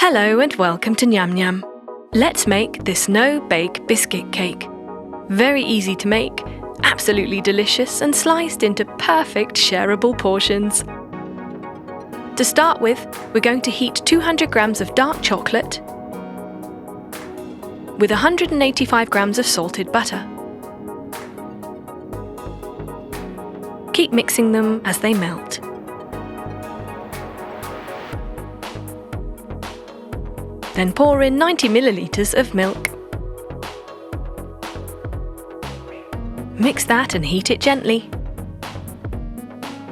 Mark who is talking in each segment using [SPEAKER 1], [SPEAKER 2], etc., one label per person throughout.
[SPEAKER 1] Hello and welcome to Nyam Nyam. Let's make this no-bake biscuit cake. Very easy to make, absolutely delicious and sliced into perfect shareable portions. To start with, we're going to heat 200 grams of dark chocolate with 185 grams of salted butter. Keep mixing them as they melt. Then pour in 90 milliliters of milk. Mix that and heat it gently.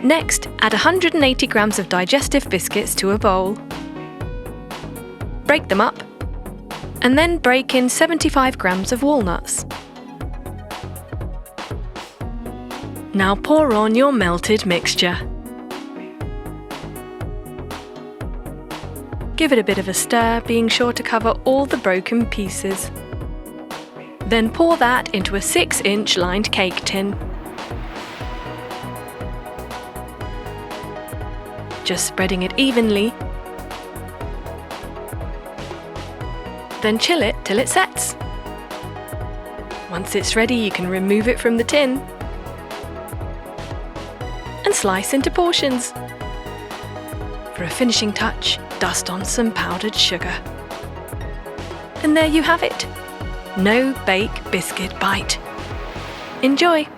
[SPEAKER 1] Next, add 180 grams of digestive biscuits to a bowl. Break them up, and then break in 75 grams of walnuts. Now pour on your melted mixture. Give it a bit of a stir, being sure to cover all the broken pieces. Then pour that into a 6-inch lined cake tin. Just spreading it evenly. Then chill it till it sets. Once it's ready, you can remove it from the tin and slice into portions. For a finishing touch, dust on some powdered sugar. And there you have it. No-bake biscuit bite. Enjoy!